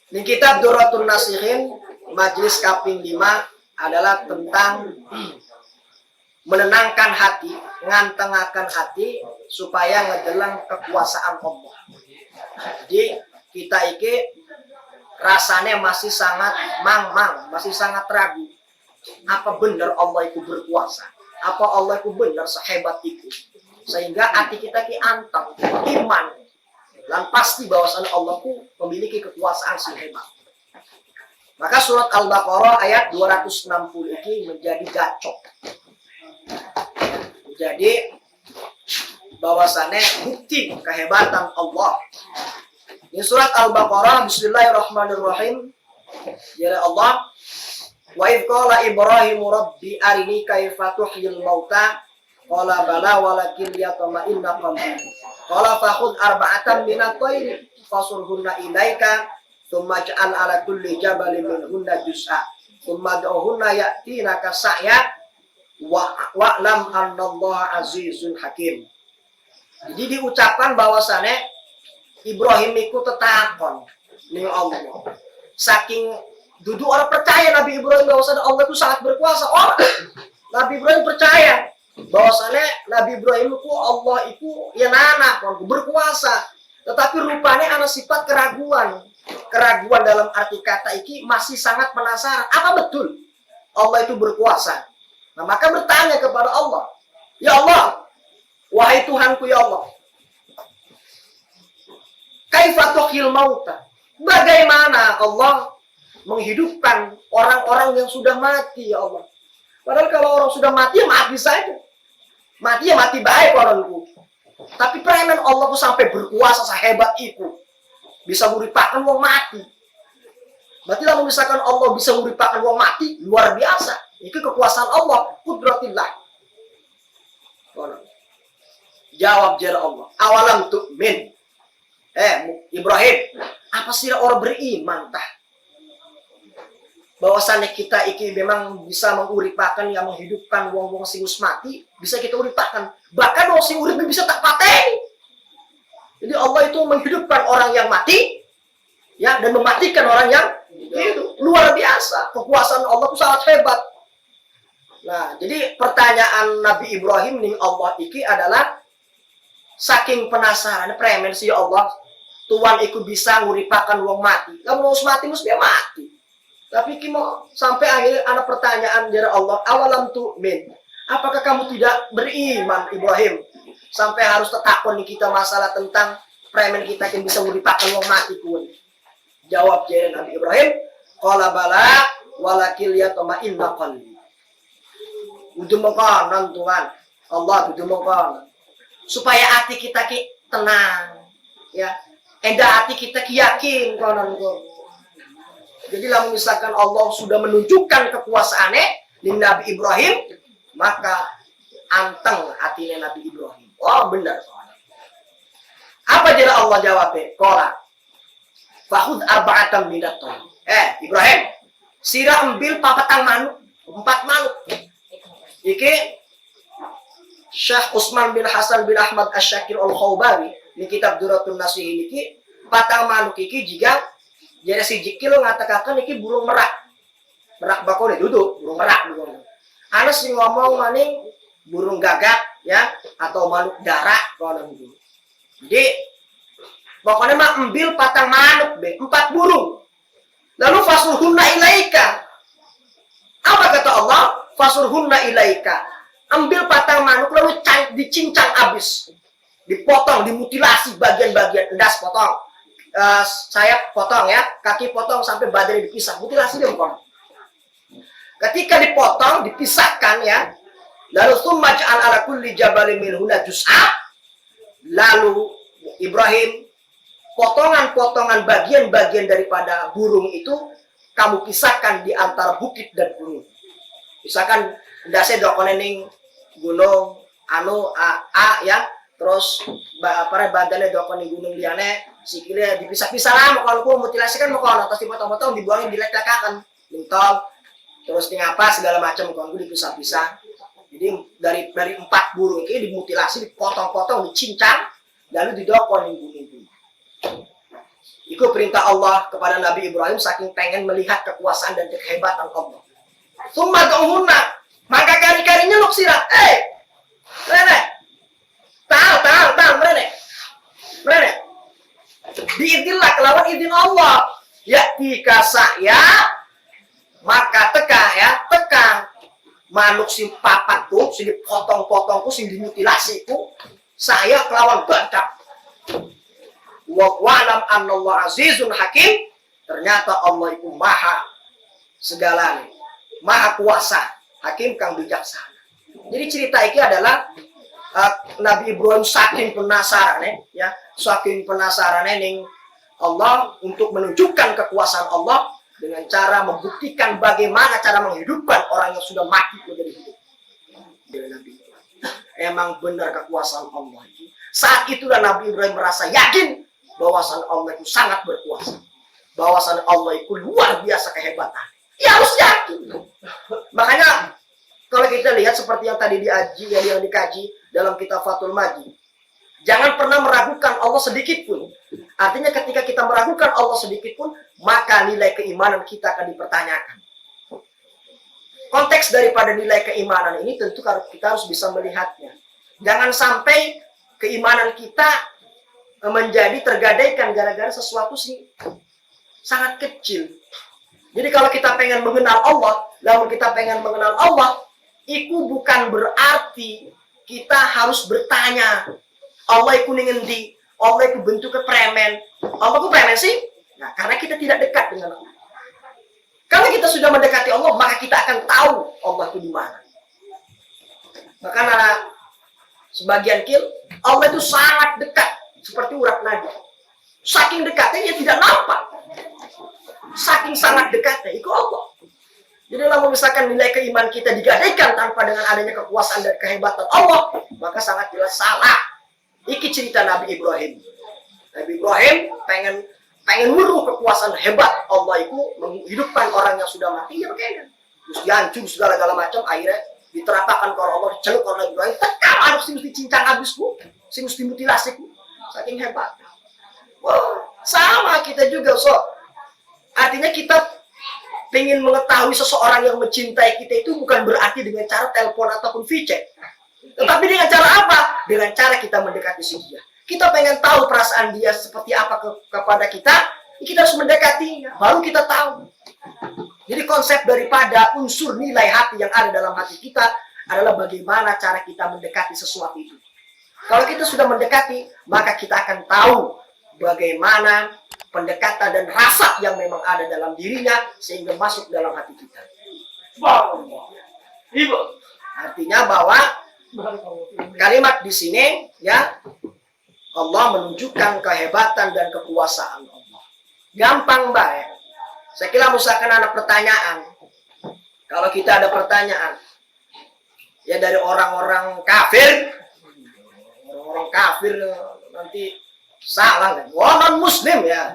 Di kitab Durratun Nasihin majelis kaping 5 adalah tentang menenangkan hati, ngantengakan hati supaya ngedelang kekuasaan Allah. Jadi kita iki rasanya masih sangat mang-mang, masih sangat ragu. Apa benar Allah itu berkuasa? Apa Allah itu benar sehebat itu? Sehingga hati kita ki anteng, iman, dan pasti bahwasannya Allah itu memiliki kekuasaan sehebat. Maka surat Al-Baqarah ayat 260 ini menjadi gacok. Jadi bahwasannya bukti kehebatan Allah. Ini surat Al-Baqarah, Bismillahirrahmanirrahim. Ya Allah, wa idh qala Ibrahim rabbi arini kaifa tuhyil mauta qala bala walakin liyatma'inna qalbi qala fakhudh arba'atan minat tayr fasurhunna ilaika thumma ja'al ala kulli jabalin minhunna juz'a thumma da'uhunna ya'tinaka sa'ya wa'lam annallaha azizun hakim. Jadi diucapkan bahwasannya Ibrahim itu tetakon ning Allah. Saking duduk orang percaya Nabi Ibrahim bahwasannya Allah itu sangat berkuasa. Orang Nabi Ibrahim percaya bahwasannya Nabi Ibrahim itu Allah itu yang anak berkuasa. Tetapi rupanya ada sifat keraguan. Keraguan dalam arti kata iki masih sangat penasaran. Apa betul Allah itu berkuasa? Nah, maka bertanya kepada Allah, ya Allah, wahai Tuhanku ya Allah, kaifa tuhyil mauta? Bagaimana Allah menghidupkan orang-orang yang sudah mati ya Allah? Padahal kalau orang sudah mati ya mati saja. Mati ya mati baik orangku. Tapi peranan Allah itu sampai berkuasa sehebat itu. Bisa muripakan wong mati. Berarti kalau misalkan Allah bisa muripakan wong mati, luar biasa. Itu kekuasaan Allah, kudratillah. Jawab jara Allah, awalam tu'min. Ibrahim, apa sih orang beriman tah? Bahwasannya kita iki memang bisa menguripakan yang menghidupkan wong-wong sing mati, bisa kita uripakan. Bahkan wong sing urip bisa tak pateni. Jadi Allah itu menghidupkan orang yang mati, ya, dan mematikan orang yang itu. Luar biasa, kekuasaan Allah itu sangat hebat. Nah, jadi pertanyaan Nabi Ibrahim ning Allah iki adalah saking penasaran premen si Allah, Tuhan iku bisa nguripakan wong mati. Kamu mau mati mesti mati. Tapi mau sampai akhirnya ada pertanyaan dari Allah, awalam tu'min. Apakah kamu tidak beriman Ibrahim? Sampai harus tetakon nih kita masalah tentang premen kita yang bisa nguripakan wong mati pun. Jawab dari Nabi Ibrahim, qala bala walakil yatma'inna qalbi. Udah mengkonon Tuhan, Allah udah mengkonon supaya hati kita ki tenang, ya, endah hati kita ki yakin konon. Jadi lah misalkan Allah sudah menunjukkan kekuasaannya di Nabi Ibrahim, maka anteng hatinya Nabi Ibrahim. Oh benar soalnya. Apa jadi Allah jawabnya? Qala fakhudh arba'atan minat tayr. Ibrahim, sira ambil papatang manuk, 4 manuk. Iki Syekh Utsman bin Hasan bin Ahmad Asy-Syakir Al-Khawbari di kitab Durratun Nasihin iki patang manuk iki jika jadi si jikil ngatakan iki burung merak. Merak bakone duduk, burung merak burung. Ana sing ngomong maning burung gagak ya atau manuk darat kono gitu. Jadi pokoknya mah ambil patang manuk be, 4 burung. Lalu fasurhunna ilaika. Apa kata Allah? Fasurhunna ilaika. Ambil patang manuk lalu dicincang habis. Dipotong, dimutilasi bagian-bagian. Endas potong. Sayap potong ya. Kaki potong sampai badannya dipisah. Mutilasi dia potong. Ketika dipotong, dipisahkan ya. Lalu tsumma ja'al ala kulli jabalin minhunna juz'a. Lalu Ibrahim potongan-potongan bagian-bagian daripada burung itu kamu pisahkan di antara bukit dan gunung. Misalkan ndase dokone ning gunung anu A ya, terus badannya dokone ning gunung liyane sikile dipisah-pisah lah mokonku mutilasi kan mokon atas dipotong-potong dibuangin dilek-lekakan lintol terus ning apa segala macam mokonku dipisah-pisah. Jadi dari 4 burung ini dimutilasi, dipotong-potong, dicincang lalu didokon ning gunung. Itu perintah Allah kepada Nabi Ibrahim saking pengen melihat kekuasaan dan kehebatan Allah. Summa da'uhunna, maka kari-karinya nuk sirah. Merenek. Tahu, merenek. Biidillah, kelawan izin Allah. Ya'tika sa'ya, maka teka manuk si papat tuh, si dipotong-potongku, si dimutilasiku, saya kelawan badak. Wa'lam annallahu azizun hakim, ternyata Allah itu maha segalanya, maha kuasa, hakim kang bijaksana. Jadi cerita ini adalah Nabi Ibrahim saking penasaran saking penasaran ning Allah untuk menunjukkan kekuasaan Allah dengan cara membuktikan bagaimana cara menghidupkan orang yang sudah mati menjadi hidup. Emang benar kekuasaan Allah itu. Saat itulah Nabi Ibrahim merasa yakin bahwasan Allah itu sangat berkuasa, bahwasan Allah itu luar biasa kehebatan. Ya harus yakin. Makanya kalau kita lihat seperti yang tadi yang dikaji dalam kitab Fathul Majid, jangan pernah meragukan Allah sedikit pun. Artinya ketika kita meragukan Allah sedikit pun, maka nilai keimanan kita akan dipertanyakan. Konteks daripada nilai keimanan ini tentu kita harus bisa melihatnya. Jangan sampai keimanan kita menjadi tergadaikan gara-gara sesuatu sih sangat kecil. Jadi kalau kita pengen mengenal Allah, lalu kita pengen mengenal Allah, itu bukan berarti kita harus bertanya, Allah itu ngendi, Allah itu bentuknya premen, Allah itu premen sih? Nah, karena kita tidak dekat dengan Allah. Kalau kita sudah mendekati Allah, maka kita akan tahu Allah itu di mana. Maka sebagian Allah itu sangat dekat. Seperti urat nadi. Saking dekatnya dia tidak nampak. Saking sangat dekatnya itu Allah. Jadi kalau misalkan nilai keimanan kita digadaikan tanpa dengan adanya kekuasaan dan kehebatan Allah, maka sangat jelas salah. Iki cerita Nabi Ibrahim. Nabi Ibrahim pengen muruh kekuasaan hebat Allah itu menghidupkan orang yang sudah mati, ya begini. Terus dihancur segala macam, akhirnya diterapkan ke Allah, diceluk oleh Ibrahim. Tekal harus dicincang habisku, mesti mutilasiku. Saking hebat. Wow, sama kita juga, artinya kita ingin mengetahui seseorang yang mencintai kita itu bukan berarti dengan cara telepon ataupun VC. Tetapi dengan cara apa? Dengan cara kita mendekati dia. Kita pengen tahu perasaan dia seperti apa kepada kita harus mendekatinya. Baru kita tahu. Jadi konsep daripada unsur nilai hati yang ada dalam hati kita adalah bagaimana cara kita mendekati sesuatu itu. Kalau kita sudah mendekati, maka kita akan tahu bagaimana pendekatan dan rasa yang memang ada dalam dirinya sehingga masuk dalam hati kita. Artinya bahwa kalimat di sini ya Allah menunjukkan kehebatan dan kekuasaan Allah. Gampang baik. Saya kira misalkan ada pertanyaan. Kalau kita ada pertanyaan ya dari orang-orang kafir, orang kafir nanti salah kan? Wah, non muslim ya,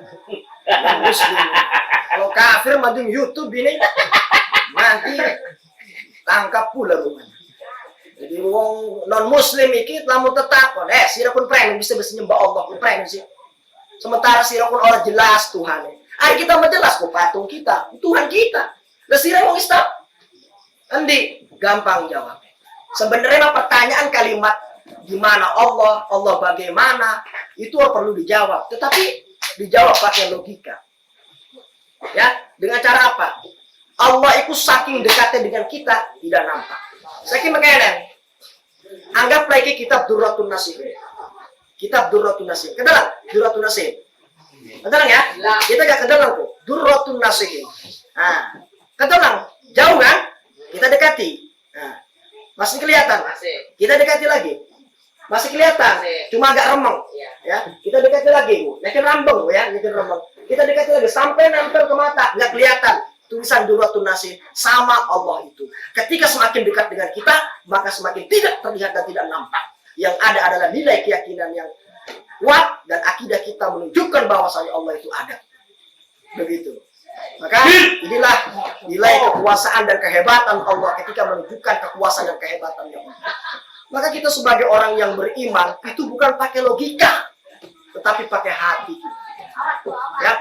non muslim. Kalau kafir madung YouTube ini nanti tangkap pula rumahnya. Jadi wong non muslim iki lamun tetap sira pun premen bisa nyembah Allah pun premen sih. Sementara sira pun orang jelas Tuhan. Ari kita menjelas kok patung kita, Tuhan kita. Lah sira wong Islam. Endi gampang jawab. Sebenarnya pertanyaan kalimat gimana Allah bagaimana itu perlu dijawab, tetapi dijawab pakai logika. Ya, dengan cara apa? Allah itu saking dekatnya dengan kita tidak nampak. Saking makanya anggap lagi kitab Durratun Nasib. Kitab Durratun Nasib. Kedalang Durratun Nasib. Kedalang ya? Kita gak kedalang tuh. Durratun Nasib. Nah, kedalang jauh kan? Kita dekati. Nah, masih kelihatan? Masih. Kita dekati lagi. Masih kelihatan? Masih. Cuma agak remeng. Ya, kita dekati lagi. Yakin rambeng ya, yakin rembang. Kita dekati lagi sampai nempel ke mata, nggak kelihatan. Tulisan Durratun Nasib sama Allah itu. Ketika semakin dekat dengan kita, maka semakin tidak terlihat dan tidak nampak. Yang ada adalah nilai keyakinan yang kuat dan akidah kita menunjukkan bahwasanya Allah itu ada. Begitu. Maka inilah nilai kekuasaan dan kehebatan Allah ketika menunjukkan kekuasaan dan kehebatan Allah. Maka kita sebagai orang yang beriman itu bukan pakai logika, tetapi pakai hati. Ya,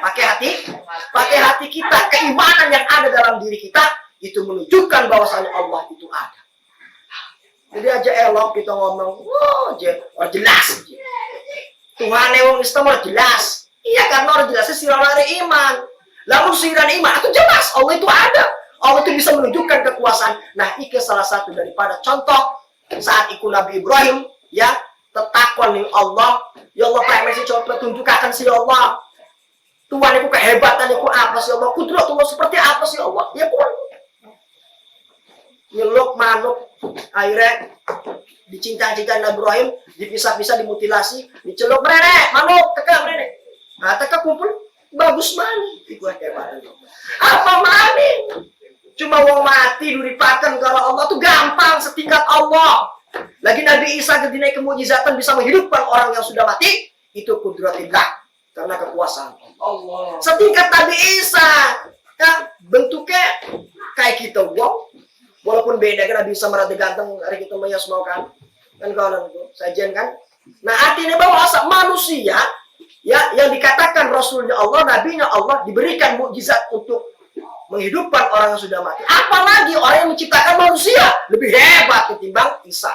pakai hati kita, keimanan yang ada dalam diri kita itu menunjukkan bahwasanya Allah itu ada. Jadi aja elok kita ngomong, jelas. Tuhan yang Islam jelas. Iya karena orang jelasnya sirana iman. Lalu sirana iman itu jelas Allah itu ada. Allah itu bisa menunjukkan kekuasaan. Nah, ini salah satu daripada contoh saat ikut Nabi Ibrahim ya tetakon ning Allah, ya Allah pengen sih coba tunjukkan si Allah. Tuhan itu kehebatan itu apa sih Allah? Kudrat Allah seperti apa sih Allah? Ya pun nyeluk manuk akhirnya dicincang-cincang Nabi Ibrahim, dipisah-pisah, dimutilasi, diceluk merenek, manuk, teka merenek. Nah, teka kumpul bagus mani. Itu hebat. Apa mani? Cuma wong mati duripakan kalau Allah tuh gampang setingkat Allah. Lagi Nabi Isa ketika kemujizatan bisa menghidupkan orang yang sudah mati, itu kudratillah karena kekuasaan Allah. Setingkat Nabi Isa, ya, bentuknya kayak kita wong. Walaupun beda kan Nabi Isa merada ganteng, hari kita mayas mau kan kawan itu sajian kan. Nah artinya bahwa asal manusia ya yang dikatakan Rasulnya Allah, Nabinya Allah diberikan mukjizat untuk menghidupkan orang yang sudah mati. Apalagi orang yang menciptakan manusia lebih hebat ketimbang Isa.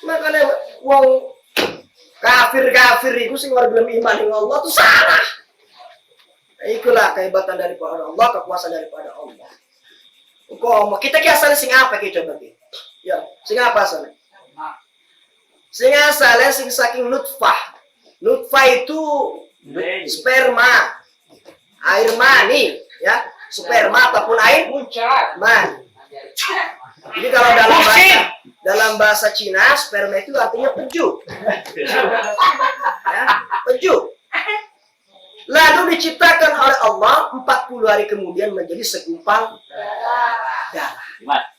Makanya wong kafir itu sing ora gelem iman ning Allah itu salah. Itulah kehebatan daripada Allah, kekuasaan daripada Allah. Kok kita asalnya sing apa kita coba kita? Ya, sing apa asalnya? Sing asalnya sing saking nutfah. Nutfah itu sperma, air mani, ya, sperma ataupun air mani. Jadi kalau dalam bahasa Cina, sperma itu artinya peju. Ya, peju. Lalu diciptakan oleh Allah 40 hari kemudian menjadi segumpal darah.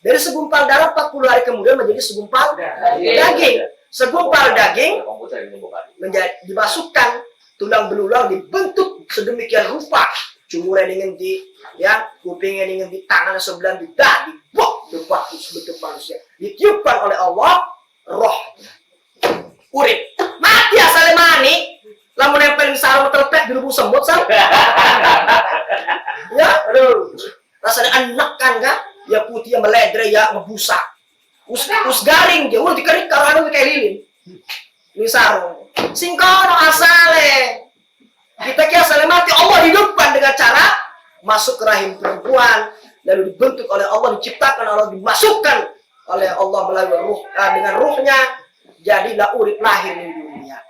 Dari segumpal darah 40 hari kemudian menjadi segumpal daging. Segumpal daging dimasukkan tulang belulang dibentuk sedemikian rupa. Cumurnya dengan di ya, kupingnya dengan di tangan sebelah di dadi, dibuat bentuk manusia. Ditiupkan oleh Allah roh urip. Mati asalnya mani. Lamun nempel sarung terpek di lubung semut sah. Ya, aduh. Rasanya enak kan? Ya putih yang meledre ya ngebusak. Us garing dia udah dikerik karo anu kayak lilin. Ini sarung. Sing kono asale. Kita kira asale mati Allah hidupkan dengan cara masuk ke rahim perempuan lalu dibentuk oleh Allah, diciptakan Allah, dimasukkan oleh Allah melalui ruh dengan ruhnya jadilah urip lahir di dunia.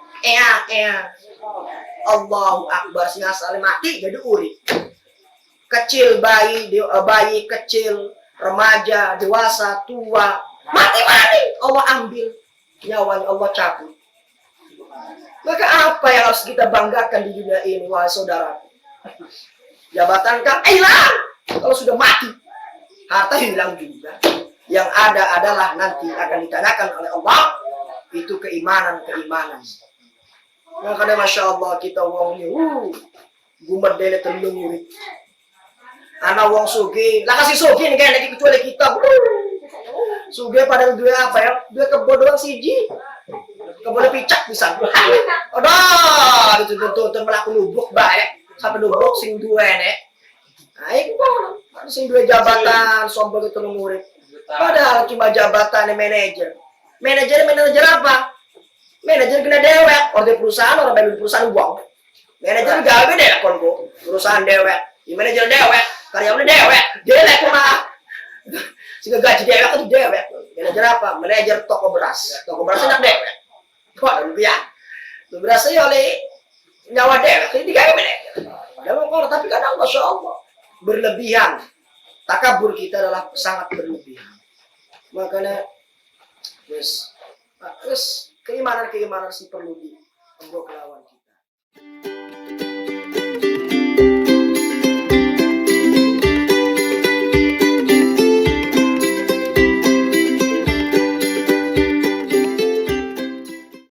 Allahu Akbar, sing asale mati jadi urip. Kecil bayi kecil, remaja, dewasa, tua, mati Allah ambil nyawanya, Allah cabut. Maka apa yang harus kita banggakan di dunia ini, wahai saudara? Jabatan kan hilang kalau sudah mati, harta hilang juga. Yang ada adalah nanti akan ditanyakan oleh Allah, itu keimanan. Makanya Masya Allah kita wong ini, gumet dele telung murid. Anak wong sugi, lah kasih sugi nih kayak kecuali kita. Sugi pada dua apa ya? Dua kebodohan siji, kebodohan picak bisa. Aduh, itu melakukan lubuk baik, sampai lubuk sing dua nek. Nah itu kan, sing dua jabatan, sombong itu murid. Padahal cuma jabatan manajer. Manajer apa? Manajer kena dewek, orang perusahaan, orang beli perusahaan uang. Manajer gawe deh kon go, perusahaan dewek. Di manajer dewek, karyawan dewek, dewek mah. Sehingga gaji dewek itu dewek. Manajer apa? Manajer toko beras. Toko beras enak dewek. Kok ada rupiah? Itu berasnya oleh nyawa dewek, jadi digawe manajer. Padahal kalau tapi kadang Masya Allah berlebihan. Takabur kita adalah sangat berlebihan. Makanya keimanan sih perlu diembrok lawan kita.